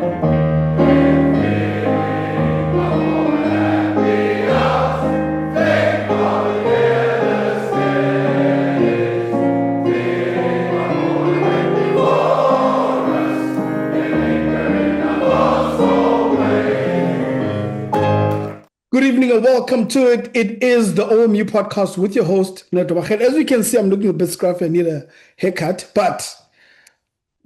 Good evening and welcome to it. It is the OMU Podcast with your host, Ncedo Marele. As you can see, I'm looking a bit scruffy. I need a haircut. But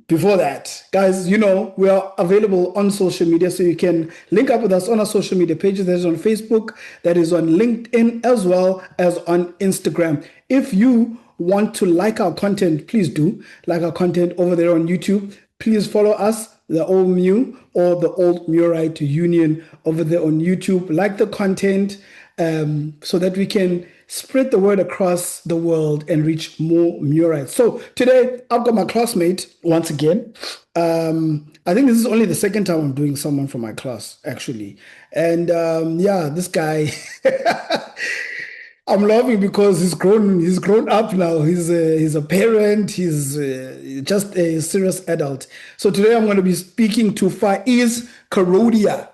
before that, guys, you know, we are available on social media. So you can link up with us on our social media pages. That is on Facebook, that is on LinkedIn, as well as on Instagram. If you want to like our content, please do like our content over there on YouTube. Please follow us, the OMU or the OldMuiriteUnion over there on YouTube. Like the content so that we can spread the word across the world and reach more Muirites. So today I've got my classmate once again. I think this is only the second time I'm doing someone from my class, actually. And yeah, this guy, I'm laughing because he's grown up now. He's a parent. He's just a serious adult. So today I'm going to be speaking to Fa-eez Karodia.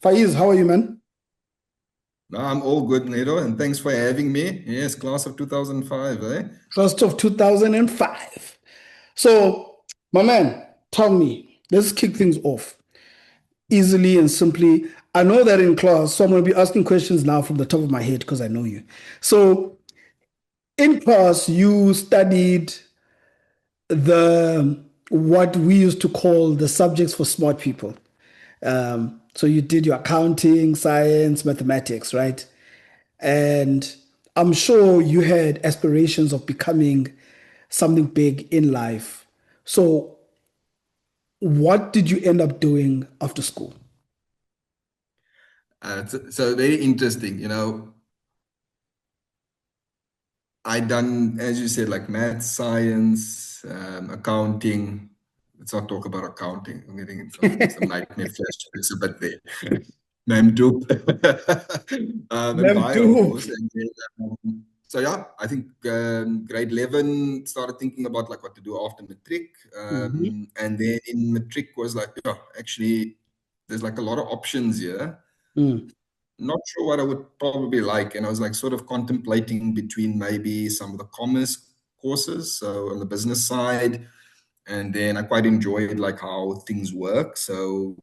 Fa-eez, how are you, man? No, I'm all good, Ncedo, and thanks for having me. Yes, class of 2005, eh? Class of 2005. So, my man, tell me, let's kick things off easily and simply. I know that in class, so I'm going to be asking questions now from the top of my head because I know you. So, in class, you studied what we used to call the subjects for smart people. So you did your accounting, science, mathematics, right? And I'm sure you had aspirations of becoming something big in life. So what did you end up doing after school? So very interesting, you know. I done, as you said, like math, science, accounting. Let's not talk about accounting. I'm getting some nightmare flashbacks a bit there. Mem doop. And bio, of course. And then, so yeah, I think grade 11 started thinking about like what to do after matric. And then in matric was like, yeah, actually, there's like a lot of options here. Not sure what I would probably like. And I was like sort of contemplating between maybe some of the commerce courses, so on the business side. And then I quite enjoyed like how things work. So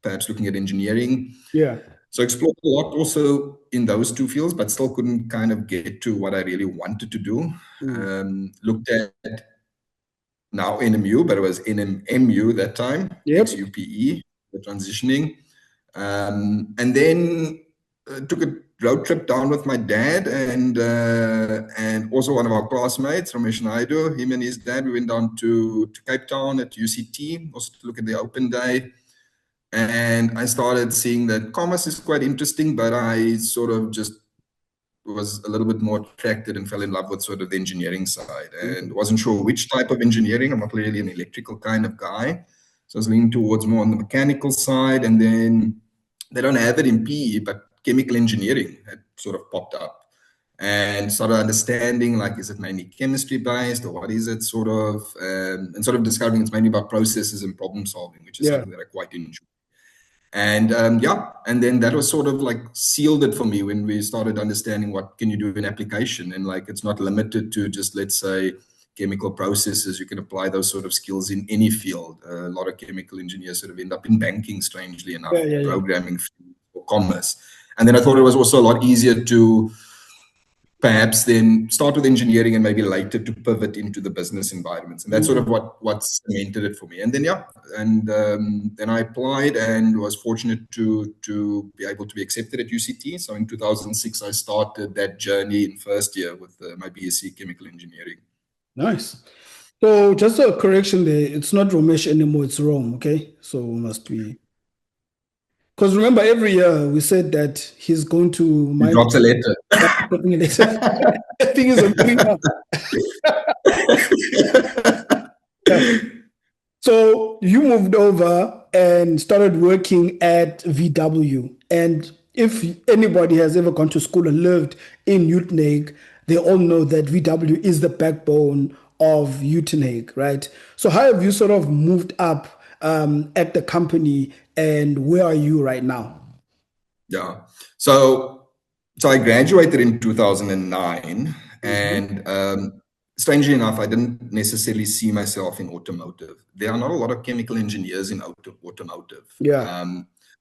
perhaps looking at engineering. Yeah. So explored a lot also in those two fields, but still couldn't kind of get to what I really wanted to do. Looked at now NMU, but it was NMMU that time. Yep. XUPE, the transitioning. And then took a road trip down with my dad and also one of our classmates, Ramesh Naidu. Him and his dad, we went down to Cape Town at UCT, also to look at the open day. And I started seeing that commerce is quite interesting, but I sort of just was a little bit more attracted and fell in love with sort of the engineering side and wasn't sure which type of engineering. I'm not really an electrical kind of guy. So I was leaning towards more on the mechanical side. And then they don't have it in PE, but chemical engineering had sort of popped up and started understanding, like, is it mainly chemistry based or what is it sort of, and sort of discovering it's mainly about processes and problem solving, which is something that I quite enjoy. And and then that was sort of like sealed it for me when we started understanding what can you do in application. And like, it's not limited to just, let's say, chemical processes. You can apply those sort of skills in any field. A lot of chemical engineers sort of end up in banking, strangely enough, programming or commerce. And then I thought it was also a lot easier to perhaps then start with engineering and maybe later to pivot into the business environments. And that's sort of what cemented it for me. And then, then I applied and was fortunate to be able to be accepted at UCT. So in 2006, I started that journey in first year with my BSc Chemical Engineering. Nice. So just a correction there, it's not Ramesh anymore, it's Rome, okay? So must be... Because remember, every year we said that he's going to... He drops a letter. I think he's So you moved over and started working at VW. And if anybody has ever gone to school and lived in Uitenhage, they all know that VW is the backbone of Uitenhage, right? So how have you sort of moved up at the company, and where are you right now? Yeah. So I graduated in 2009, Mhm. and strangely enough, I didn't necessarily see myself in automotive. There are not a lot of chemical engineers in automotive. Yeah,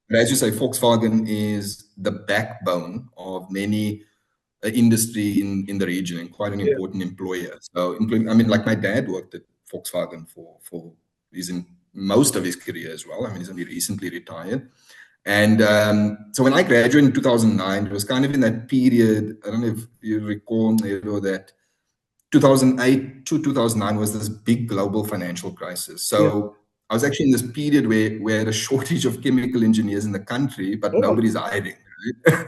But as you say, Volkswagen is the backbone of many industry in the region and quite an yeah, important employer. So, including, I mean, like my dad worked at Volkswagen for he's in most of his career as well. I mean, he's only recently retired. And so when I graduated in 2009, it was kind of in that period. I don't know if you recall, Ncedo, that 2008 to 2009 was this big global financial crisis. yeah. So I was actually in this period where we had a shortage of chemical engineers in the country, but Oh, nobody's hiring. Right?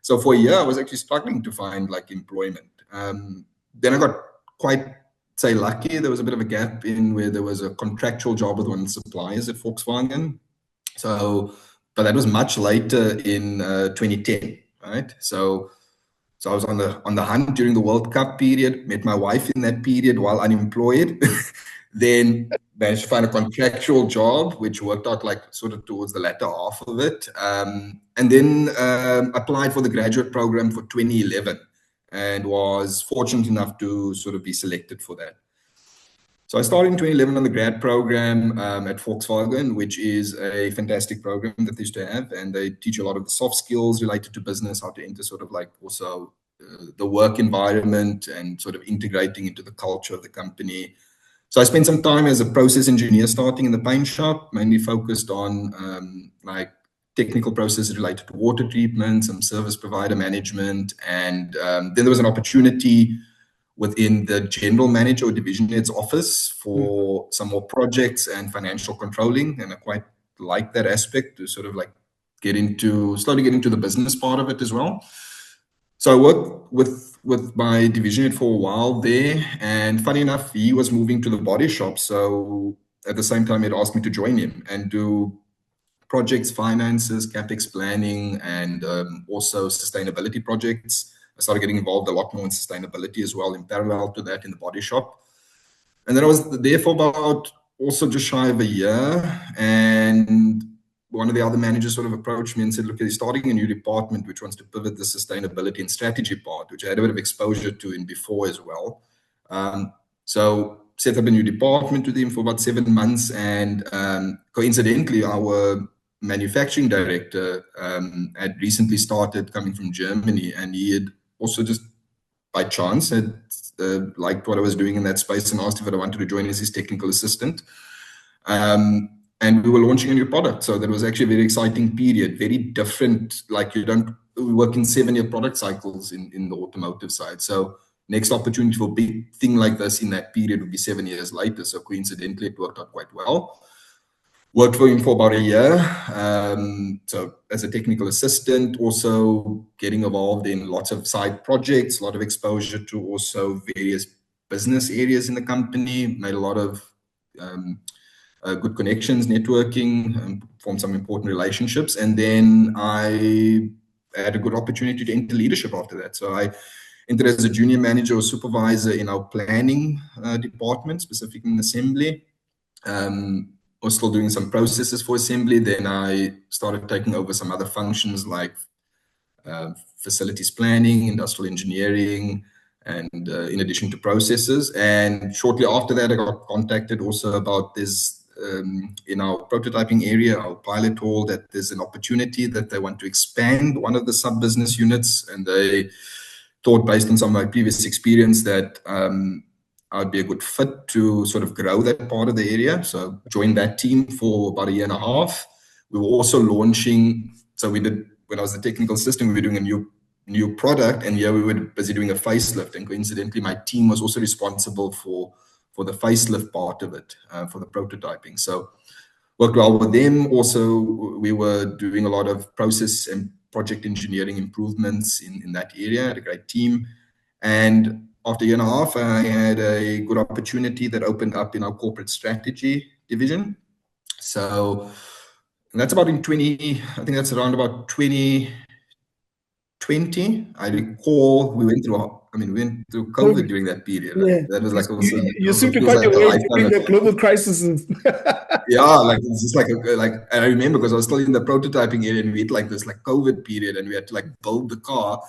So for a year, I was actually struggling to find like employment. Then I got quite, say, lucky. There was a bit of a gap in where there was a contractual job with one of the suppliers at Volkswagen. So, but that was much later in 2010, right? So I was on the hunt during the World Cup period, met my wife in that period while unemployed, then managed to find a contractual job, which worked out like sort of towards the latter half of it, and then applied for the graduate program for 2011 and was fortunate enough to sort of be selected for that. So I started in 2011 on the grad program at Volkswagen, which is a fantastic program that they used to have. And they teach a lot of the soft skills related to business, how to enter sort of like also the work environment and sort of integrating into the culture of the company. So I spent some time as a process engineer starting in the paint shop, mainly focused on like technical processes related to water treatment, some service provider management. And then there was an opportunity within the general manager or division head's office for some more projects and financial controlling. And I quite like that aspect to sort of like slowly get into the business part of it as well. So I worked with my division head for a while there. And funny enough, he was moving to the body shop. So at the same time, he'd asked me to join him and do projects, finances, capex planning, and also sustainability projects. I started getting involved a lot more in sustainability as well, in parallel to that in the body shop. And then I was there for about also just shy of a year. And one of the other managers sort of approached me and said, look, he's starting a new department which wants to pivot the sustainability and strategy part, which I had a bit of exposure to in before as well. So set up a new department with him for about 7 months. And coincidentally, our manufacturing director had recently started coming from Germany, and he had also just by chance had liked what I was doing in that space and asked if I wanted to join as his technical assistant. And we were launching a new product. So that was actually a very exciting period, very different. Like we work in 7-year product cycles in the automotive side. So next opportunity for a big thing like this in that period would be 7 years later. So coincidentally, it worked out quite well. Worked for him for about a year. So as a technical assistant, also getting involved in lots of side projects, a lot of exposure to also various business areas in the company, made a lot of good connections, networking, and formed some important relationships. And then I had a good opportunity to enter leadership after that. So I entered as a junior manager or supervisor in our planning department, specifically in assembly. Was still doing some processes for assembly. Then I started taking over some other functions like facilities planning, industrial engineering, and in addition to processes. And shortly after that, I got contacted also about this in our prototyping area, our pilot hall, that there's an opportunity that they want to expand one of the sub-business units. And they thought, based on some of my previous experience, that I'd be a good fit to sort of grow that part of the area. So joined that team for about a year and a half. We were also launching, so we did, when I was the technical assistant, we were doing a new product, and we were busy doing a facelift. And coincidentally, my team was also responsible for the facelift part of it, for the prototyping. So worked well with them. Also, we were doing a lot of process and project engineering improvements in that area. Had a great team. And after a year and a half, I had a good opportunity that opened up in our corporate strategy division. So that's about in 20, I think that's around about 2020. I recall we went through I mean, we went through COVID COVID. during that period. Yeah. That was like also, You seem to feels find like your a way lifetime during the ago. global crisis. Yeah, like it's just like and I remember because I was still in the prototyping area and we had like this like COVID period and we had to like build the car,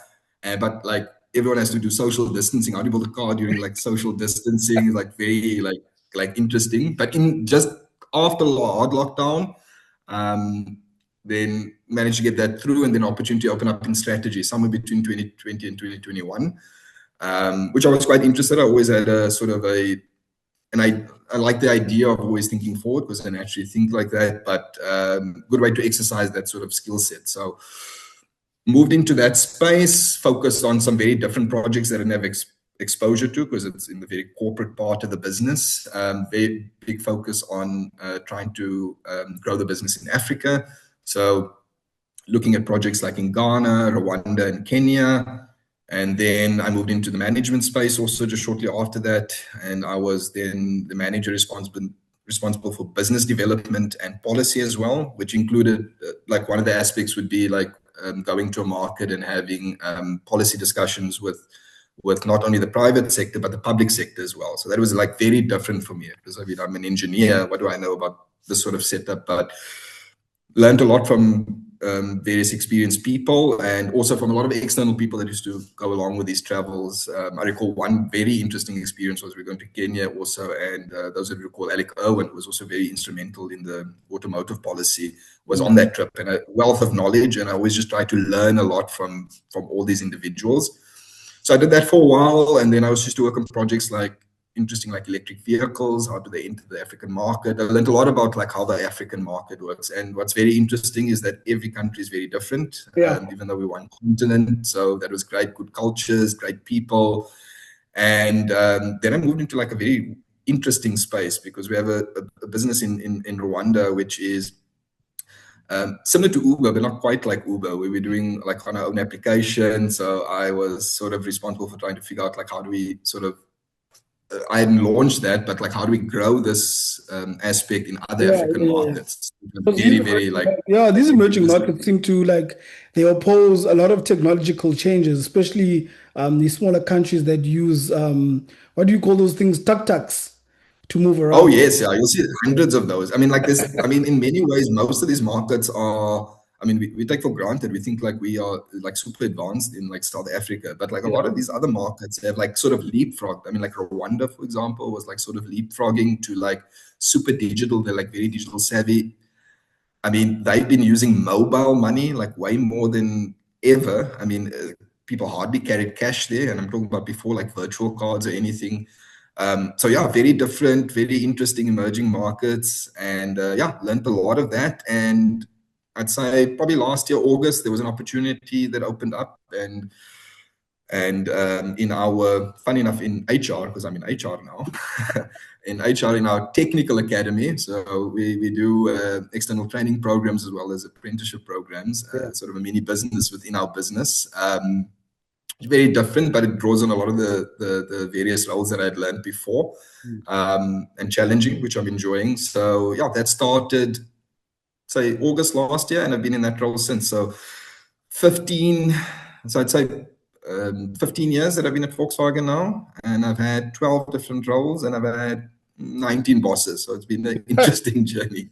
but like everyone has to do social distancing. How do you build a car during like social distancing is like very like interesting. But in just after hard lockdown, then managed to get that through, and then opportunity open up in strategy somewhere between 2020 and 2021, which I was quite interested. I always had a sort of and I like the idea of always thinking forward because I naturally think like that, but good way to exercise that sort of skill set. So moved into that space, focused on some very different projects that I didn't have exposure to because it's in the very corporate part of the business. Very big focus on trying to grow the business in Africa. So looking at projects like in Ghana, Rwanda, and Kenya. And then I moved into the management space also just shortly after that. And I was then the manager responsible for business development and policy as well, which included like one of the aspects would be like going to a market and having policy discussions with not only the private sector, but the public sector as well. So that was like very different for me because I mean, I'm an engineer. What do I know about this sort of setup? But learned a lot from various experienced people and also from a lot of external people that used to go along with these travels. I recall one very interesting experience was we were going to Kenya also, and those of you recall Alec Irwin was also very instrumental in the automotive policy, was on that trip, and a wealth of knowledge, and I always just try to learn a lot from all these individuals. So I did that for a while, and then I was just to work on projects like interesting like electric vehicles, how do they enter the African market. I learned a lot about like how the African market works, and what's very interesting is that every country is very different, even though we're one continent. So that was great, good cultures, great people. And then I moved into like a very interesting space because we have a business in Rwanda which is similar to Uber, but not quite like Uber. We were doing like on our own application. So I was sort of responsible for trying to figure out like how do we sort of I hadn't launched that, but like how do we grow this aspect in other African markets? Very like these emerging markets seem to like they oppose a lot of technological changes, especially these smaller countries that use what do you call those things, tuk-tuks to move around. Oh yes, yeah, you'll see hundreds of those. I mean, like this. I mean, in many ways, most of these markets are. I mean, we take for granted. We think like we are like super advanced in like South Africa, but like a lot of these other markets have like sort of leapfrogged. I mean, like Rwanda, for example, was like sort of leapfrogging to like super digital. They're like very digital savvy. I mean, they've been using mobile money like way more than ever. I mean, people hardly carried cash there, and I'm talking about before like virtual cards or anything. So yeah, very different, very interesting emerging markets, and learned a lot of that. And I'd say probably last year, August, there was an opportunity that opened up, and in our, funny enough, in HR, because I'm in HR now, in HR in our technical academy. So we do external training programs as well as apprenticeship programs, sort of a mini business within our business. Very different, but it draws on a lot of the various roles that I'd learned before, and challenging, which I'm enjoying. So yeah, that started, say, August last year, and I've been in that role since. So 15, so I'd say 15 years that I've been at Volkswagen now, and I've had 12 different roles, and I've had 19 bosses. So it's been an interesting journey.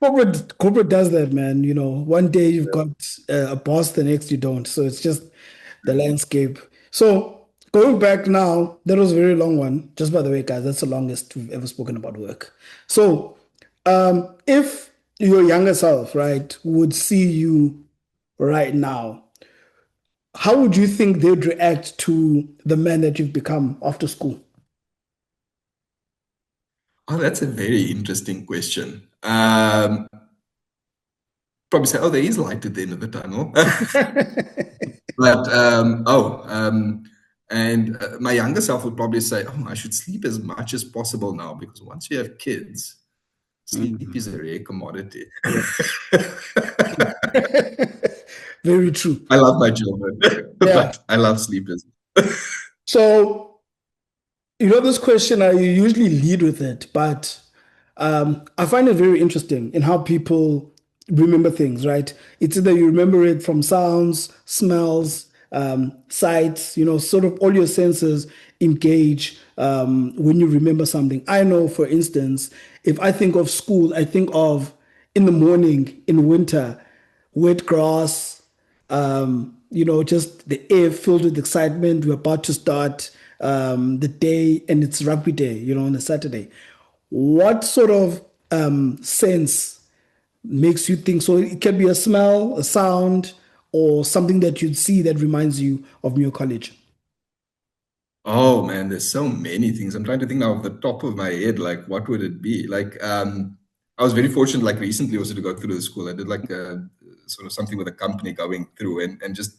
Corporate does that, man. You know, one day you've got a boss, the next you don't. So it's just the landscape. So going back now, that was a very long one. Just by the way, guys, that's the longest we've ever spoken about work. So if your younger self, right, would see you right now, how would you think they'd react to the man that you've become after school? Oh, that's a very interesting question. Probably say, oh, there is light at the end of the tunnel. But and my younger self would probably say, oh, I should sleep as much as possible now, because once you have kids, sleep is a rare commodity. Very true. I love my children, but I love sleepers. So, you know, this question, I usually lead with it, but I find it very interesting in how people remember things, right? It's either you remember it from sounds, smells, sights, sort of all your senses engage when you remember something. I know, for instance, if I think of school, I think of in the morning in winter, wet grass, just the air filled with excitement. We're about to start the day, and it's rugby day, on a Saturday. What sort of sense makes you think? So it can be a smell, a sound, or something that you'd see that reminds you of Muir College. Oh man, there's so many things. I'm trying to think now off the top of my head, like what would it be? Like I was very fortunate, like recently also to go through the school. I did like a sort of something with a company going through and just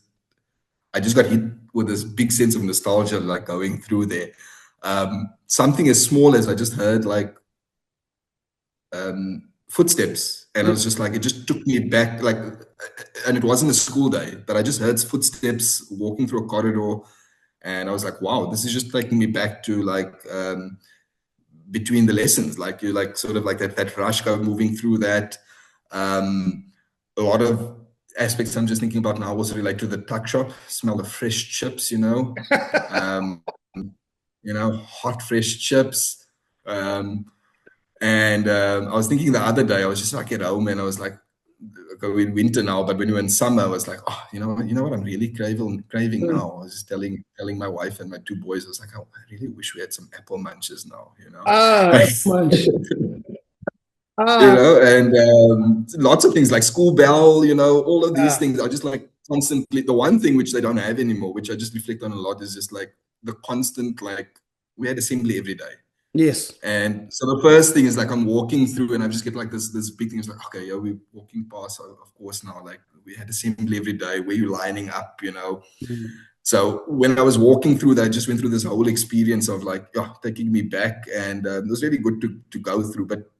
I just got hit with this big sense of nostalgia, like going through there. Something as small as I just heard like footsteps, and I was just like, it just took me back, like, and it wasn't a school day, but I just heard footsteps walking through a corridor, and I was like, wow, this is just taking me back to like between the lessons, like you like sort of like that rush go moving through that. A lot of aspects I'm just thinking about now also relate to the tuck shop, smell of fresh chips, hot fresh chips. And I was thinking the other day, I was just like at home and I was like, go in winter now, but when we were in summer, I was like, oh, you know what I'm really craving now. I was just telling my wife and my two boys, I was like, oh, I really wish we had some apple munches now, Munch. and lots of things like school bell, all of these things are just like constantly. The one thing which they don't have anymore, which I just reflect on a lot, is just like the constant, like we had assembly every day. Yes. And so the first thing is like I'm walking through and I just get like this big thing. It's like, okay, yeah, we're walking past, of course, now, like we had assembly every day, where you lining up, Mm. So when I was walking through that, I just went through this whole experience of like, taking me back, and it was really good to go through. But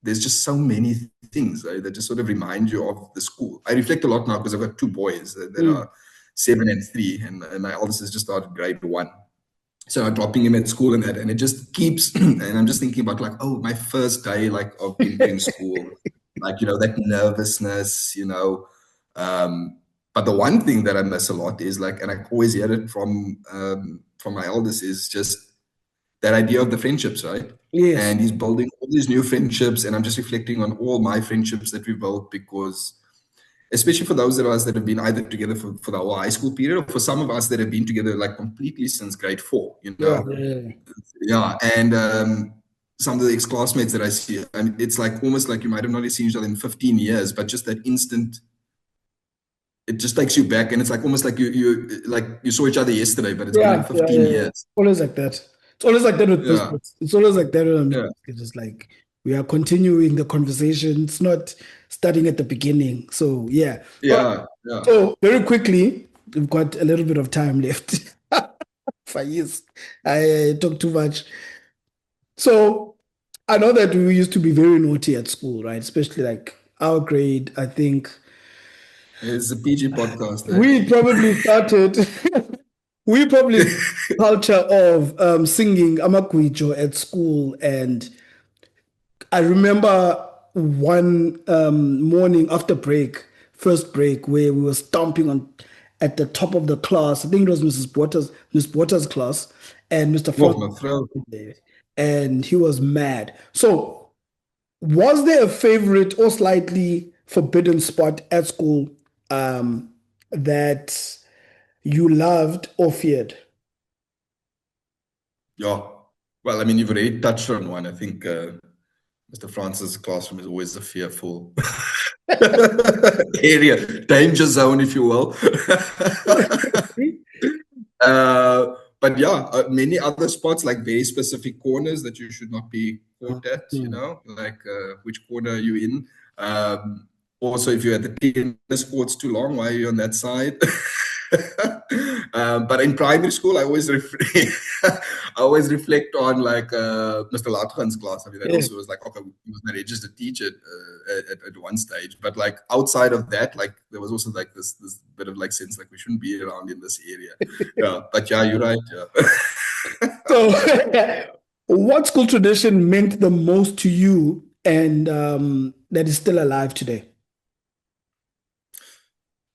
there's just so many things that just sort of remind you of the school. I reflect a lot now because I've got two boys that are 7 and 3, and my eldest has just started grade 1. So I'm dropping him at school and that, and it just keeps, and I'm just thinking about like, oh, my first day, like of entering school, like, that nervousness, but the one thing that I miss a lot is like, and I always hear it from my eldest, is just that idea of the friendships, right? Yes. And he's building all these new friendships, and I'm just reflecting on all my friendships that we built, because especially for those of us that have been either together for the whole high school period, or for some of us that have been together like completely since grade 4, Yeah. And some of the ex-classmates that I see, I mean, it's like almost like you might have not seen each other in 15 years, but just that instant, it just takes you back, and it's like almost like you saw each other yesterday, but it's been like 15 years. Always like that. It's always like that with biscuits. It's always like that with biscuits. It's just like we are continuing the conversation. It's not starting at the beginning. So yeah. So very quickly, we've got a little bit of time left. Fa-eez, I talk too much. So I know that we used to be very naughty at school, right? Especially like our grade, I think. It's a PG podcast. We probably started culture of singing Amagwijo at school. And I remember one morning after first break, where we were stomping at the top of the class. I think it was Miss Botter's class, and Mr. Frost, and he was mad. So was there a favorite or slightly forbidden spot at school that you loved or feared? Yeah. Well, I mean, you've already touched on one. I think Mr. Francis' classroom is always a fearful area, danger zone, if you will. But yeah, many other spots, like very specific corners that you should not be caught at, like which corner are you in? Also, if you're at the tennis courts too long, why are you on that side? But in primary school, I always reflect on like Mr. Latran's class. I mean, that also was like, okay, he was my registered teacher at one stage. But like outside of that, like there was also like this bit of like sense like we shouldn't be around in this area. Yeah, but yeah, you're right. Yeah. So, what school tradition meant the most to you, and that is still alive today?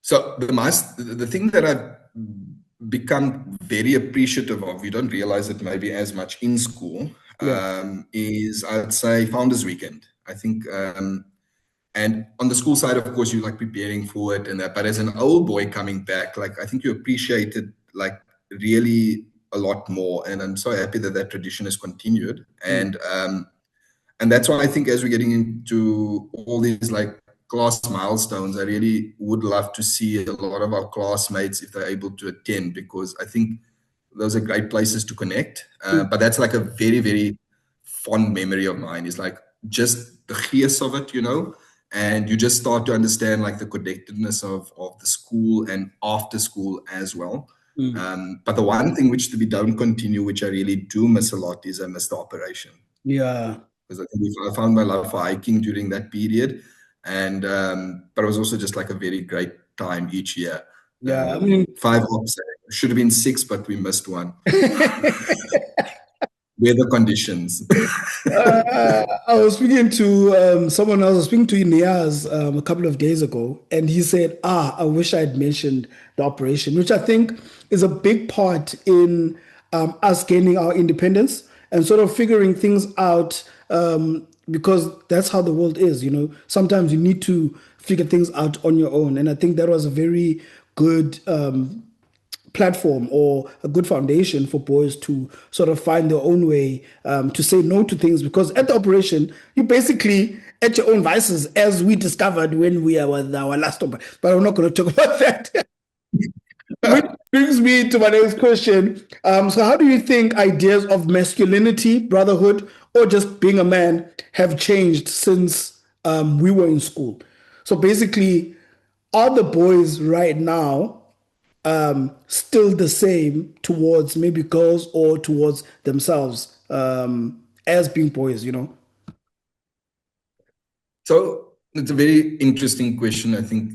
So the thing that I've become very appreciative of, you don't realize it maybe as much in school, Yeah. is I'd say Founders Weekend. I think, and on the school side, of course, you like preparing for it and that. But as an old boy coming back, like I think you appreciate it like really a lot more. And I'm so happy that that tradition has continued. And that's why I think as we're getting into all these like class milestones, I really would love to see a lot of our classmates if they're able to attend, because I think those are great places to connect. But that's like a very, very fond memory of mine, is like just the gees of it, you know, and you just start to understand like the connectedness of the school and after school as well. But the one thing which we don't continue, which I really do miss a lot, is I miss the operation. Yeah. Because I think I found my love for hiking during that period. And but it was also just like a very great time each year. Yeah. I mean, 5 hops, should have been 6, but we missed one. Weather conditions. I was speaking to someone else. I was speaking to Niaz a couple of days ago, and he said, I wish I had mentioned the operation, which I think is a big part in us gaining our independence and sort of figuring things out, because that's how the world is. You know, sometimes you need to figure things out on your own. And I think that was a very good platform or a good foundation for boys to sort of find their own way, to say no to things, because at the operation you basically at your own vices, as we discovered when we were with our last op. But I'm not going to talk about that. Which brings me to my next question. So how do you think ideas of masculinity, brotherhood, or just being a man have changed since we were in school? So basically, are the boys right now still the same towards maybe girls or towards themselves, as being boys, you know? So it's a very interesting question, I think,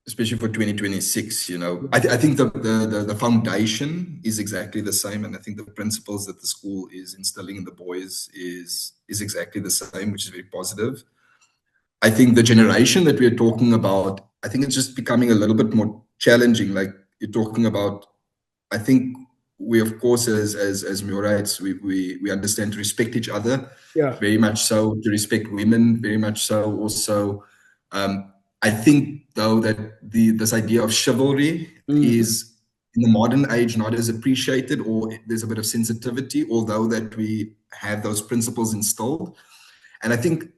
especially for 2026. You know, I think the foundation is exactly the same, and I think the principles that the school is instilling in the boys is exactly the same, which is very positive. I think the generation that we're talking about, I think it's just becoming a little bit more challenging. Like you're talking about, I think we, of course, as Murites, we understand to respect each other, Yeah. very much so, to respect women, very much so also. I think, though, that this idea of chivalry is in the modern age not as appreciated, or there's a bit of sensitivity, although that we have those principles instilled. And I think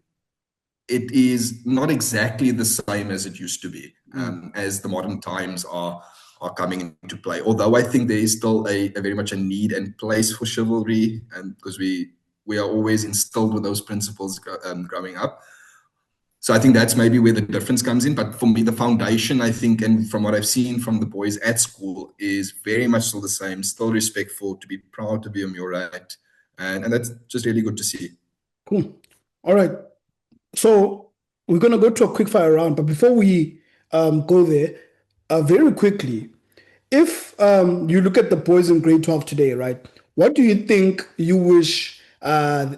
it is not exactly the same as it used to be, as the modern times are coming into play. Although I think there is still a very much a need and place for chivalry, and because we are always instilled with those principles growing up. So I think that's maybe where the difference comes in. But for me, the foundation, I think, and from what I've seen from the boys at school, is very much still the same, still respectful, to be proud to be a Murite. And that's just really good to see. Cool. All right. So we're going to go to a quick fire round, but before we go there, very quickly, if you look at the boys in grade 12 today, right, what do you think you wish or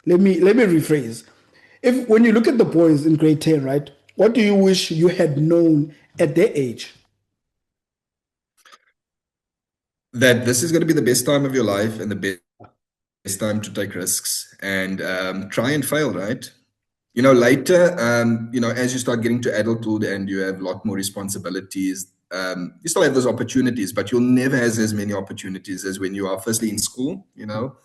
let me rephrase. If when you look at the boys in grade 10, right, what do you wish you had known at their age? That this is going to be the best time of your life and the best time to take risks and try and fail, right? You know, later, you know, as you start getting to adulthood and you have a lot more responsibilities, you still have those opportunities, but you'll never have as many opportunities as when you are firstly in school, you know,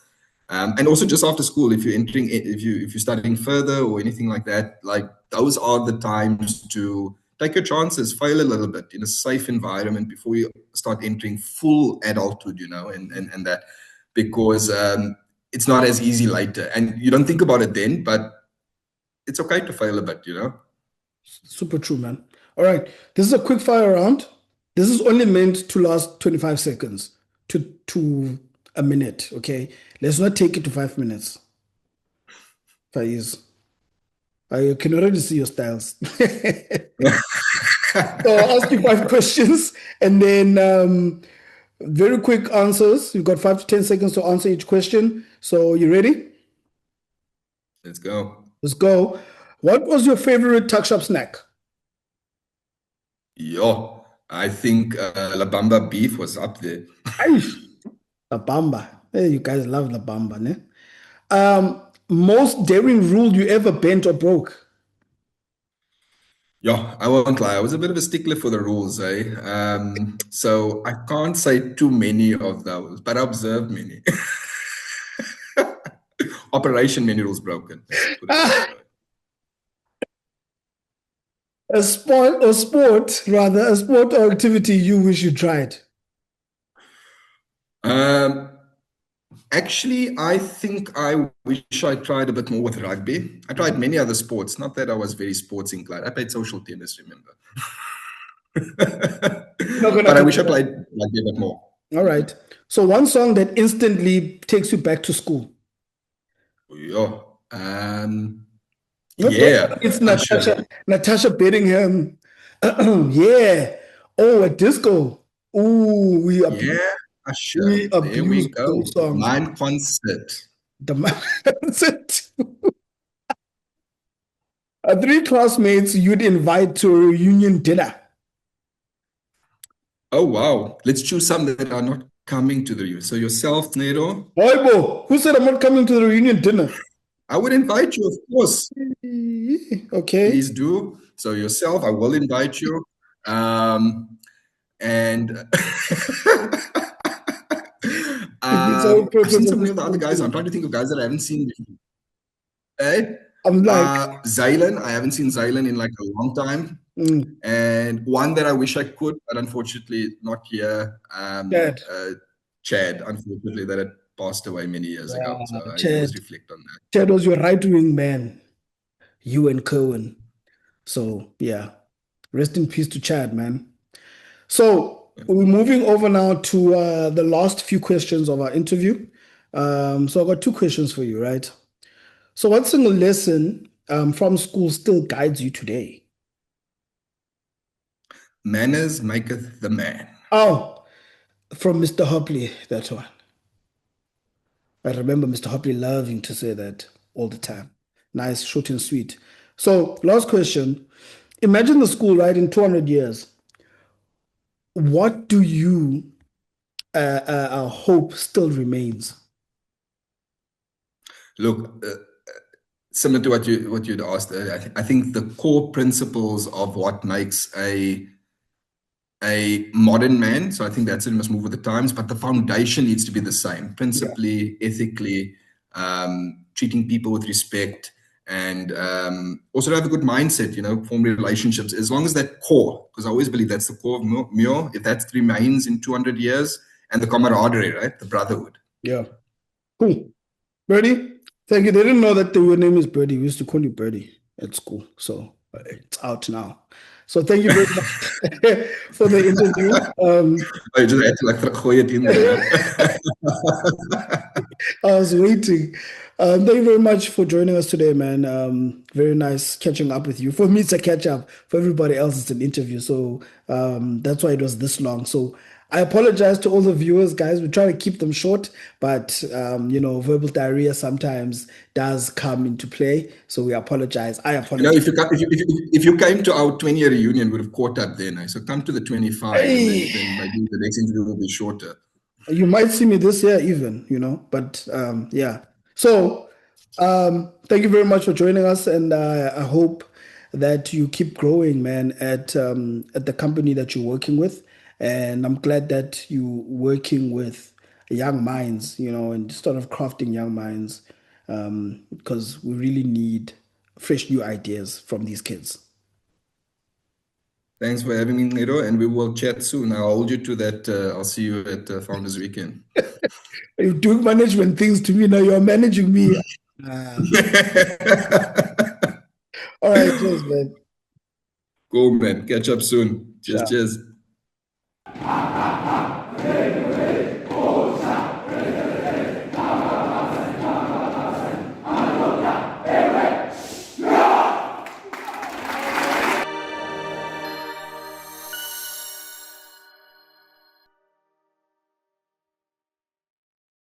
and also just after school, if you're studying further or anything like that, like those are the times to take your chances, fail a little bit in a safe environment before you start entering full adulthood, you know, and that, because it's not as easy later, and you don't think about it then, but it's okay to fail a bit, you know. Super true, man. All right. This is a quick fire round. This is only meant to last 25 seconds to a minute. Okay. Let's not take it to 5 minutes. Fa-eez. I can already see your styles. So I'll ask you 5 questions and then very quick answers. You've got 5 to 10 seconds to answer each question. So you ready? Let's go. Let's go. What was your favorite tuck shop snack? Yeah, I think La Bamba beef was up there. Aish, La Bamba. Hey, you guys love La Bamba, ne? Most daring rule you ever bent or broke? Yeah, I won't lie. I was a bit of a stickler for the rules, eh? So I can't say too many of those, but I observed many. Operation many rules broken. Let's put it that way. A sport or activity you wish you tried. Actually, I think I wish I tried a bit more with rugby. I tried many other sports. Not that I was very sports inclined. I played social tennis, remember? Not gonna But I do wish I that. played rugby a bit more. All right. So one song that instantly takes you back to school. Yeah. Not Yeah. that it's Usher. Natasha Bedingham. Yeah. Oh, a disco. Ooh, Yeah. Usher. we There we abused those go. songs. Mime concert. That's it. Three classmates you'd invite to a reunion dinner. Oh, wow. Let's choose some that are not coming to the reunion. So yourself, Ncedo, Boy, who said I'm not coming to the reunion dinner? I would invite you, of course. Okay. Please do. So yourself, I will invite you. And It's all I've seen purpose some of of this the other whole guys. I'm thing. trying to think of guys that I haven't seen before. Eh? I'm like, Zaylan, I haven't seen Zaylan in like a long time. And one that I wish I could, but unfortunately not here. Chad. Chad, unfortunately, that had passed away many years ago. So I Chad. always reflect on that. Chad was your right-wing man, you and Cohen. So yeah, rest in peace to Chad, man. So we're moving over now to the last few questions of our interview. So I've got two questions for you, right? So what single lesson from school still guides you today? Manners maketh the man. Oh, from Mr. Hopley, that one. I remember Mr. Hopley loving to say that all the time. Nice, short and sweet. So last question. Imagine the school, right, in 200 years. What do you hope still remains? Look, similar to what you'd asked earlier, I think the core principles of what makes a modern man. So I think that's it, must move with the times, but the foundation needs to be the same, principally, ethically, treating people with respect, and also to have a good mindset, form relationships, as long as that core, because I always believe that's the core of Muir, if that remains in 200 years, and the camaraderie, right? The brotherhood. Yeah. Cool. Birdie, thank you. They didn't know that your name is Birdie. We used to call you Birdie at school. So it's out now. So thank you very much for the interview. I just had to like gooi it in there. I was waiting. Thank you very much for joining us today, man. Very nice catching up with you. For me, it's a catch up. For everybody else, it's an interview. So that's why it was this long. So I apologize to all the viewers, guys. We try to keep them short, but verbal diarrhea sometimes does come into play. So we apologize. I apologize. If you came to our 20-year reunion, we'd have caught up then. So come to the 25, and then maybe the next interview will be shorter. You might see me this year even, but yeah. So thank you very much for joining us, and I hope that you keep growing, man, at the company that you're working with. And I'm glad that you're working with young minds, and sort of crafting young minds, because we really need fresh new ideas from these kids. Thanks for having me, Ncedo, and we will chat soon. I'll hold you to that. I'll see you at Founders Weekend. You're doing management things to me now. You're managing me. All right, cheers, man. Cool, man. Catch up soon. Cheers, Ciao. cheers.